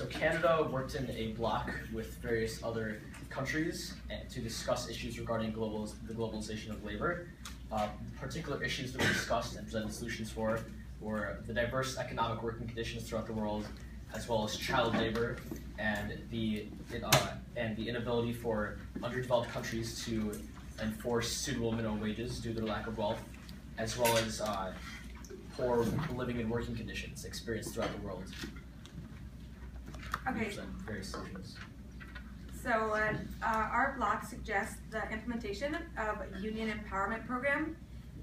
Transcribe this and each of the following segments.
So Canada worked in a bloc with various other countries to discuss issues regarding the globalization of labor. Particular issues that were discussed and presented solutions for were the diverse economic working conditions throughout the world, as well as child labor and the inability for underdeveloped countries to enforce suitable minimum wages due to their lack of wealth, as well as poor living and working conditions experienced throughout the world. Okay. Various solutions. So our block suggests the implementation of a union empowerment program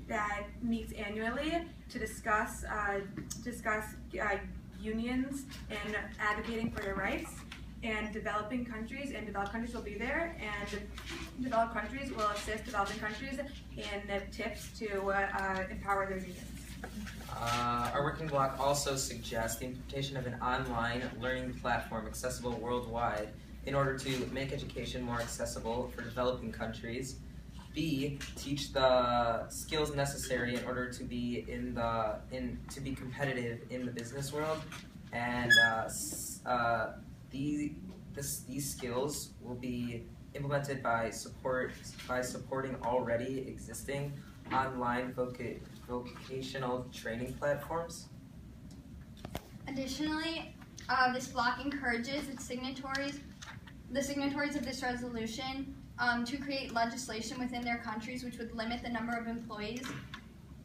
that meets annually to discuss unions and advocating for their rights. And developed countries will be there, and developed countries will assist developing countries in tips to empower their unions. Our working block also suggests the implementation of an online learning platform accessible worldwide in order to make education more accessible for developing countries. B, teach the skills necessary in order to be to be competitive in the business world, and these skills will be implemented by supporting already existing online vocational training platforms. Additionally, this block encourages the signatories of this resolution to create legislation within their countries which would limit the number of employees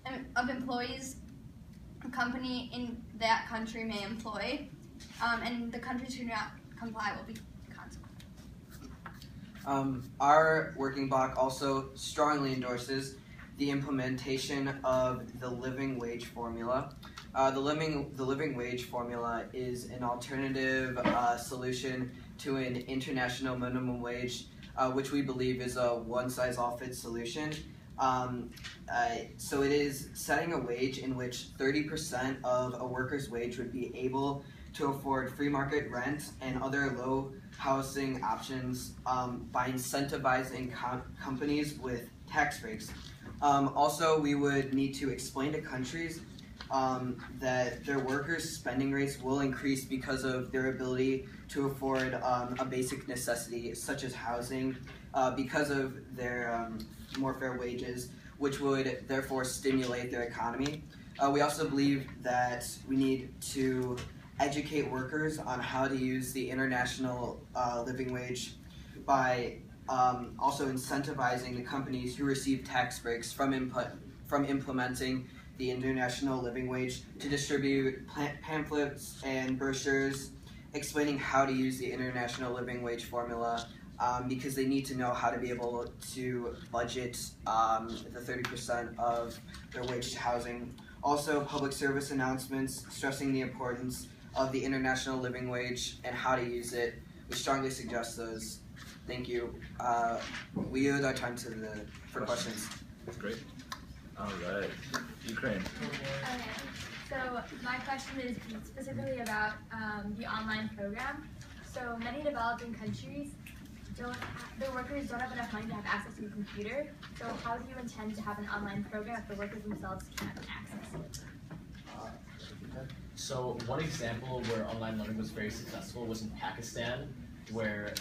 a company in that country may employ, and the countries who do not comply will be consequent. Our working block also strongly endorses the implementation of the living wage formula. The living wage formula is an alternative solution to an international minimum wage, which we believe is a one-size-all-fits solution. So it is setting a wage in which 30% of a worker's wage would be able to afford free market rent and other low housing options by incentivizing companies with tax breaks. Also, we would need to explain to countries that their workers' spending rates will increase because of their ability to afford a basic necessity such as housing because of their more fair wages, which would therefore stimulate their economy. We also believe that we need to educate workers on how to use the international living wage by also incentivizing the companies who receive tax breaks from implementing the international living wage to distribute pamphlets and brochures explaining how to use the international living wage formula because they need to know how to be able to budget the 30% of their wage to housing. Also, public service announcements stressing the importance of the international living wage and how to use it. We strongly suggest those. Thank you. We yield our time for questions. That's great. All right. Ukraine. Okay. So my question is specifically about the online program. So many developing countries their workers don't have enough money to have access to a computer. So how do you intend to have an online program if the workers themselves can't access it? So one example where online learning was very successful was in Pakistan, where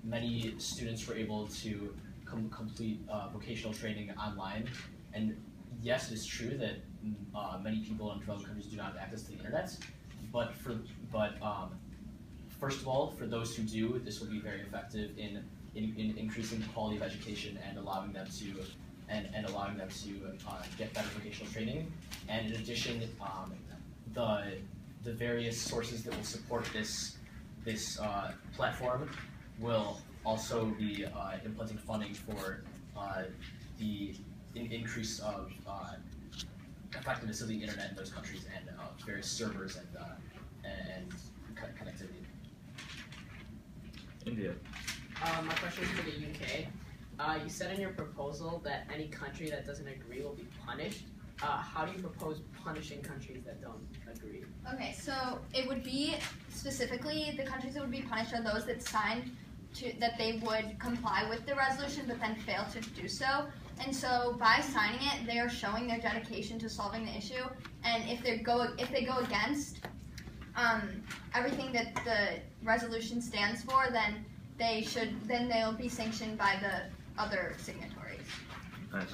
many students were able to complete vocational training online. And yes, it is true that many people in developed countries do not have access to the internet. But first of all, for those who do, this will be very effective in increasing the quality of education and allowing them to get better vocational training. And in addition, the various sources that will support this platform will also be implementing funding for the increase of effectiveness of the internet in those countries and various servers and connectivity. India. My question is for the UK. You said in your proposal that any country that doesn't agree will be punished. How do you propose punishing countries that don't agree? Okay, so it would be specifically the countries that would be punished are those that signed that they would comply with the resolution but then fail to do so. And so by signing it, they are showing their dedication to solving the issue. And if they go against everything that the resolution stands for, then they'll be sanctioned by the other signatories. Nice.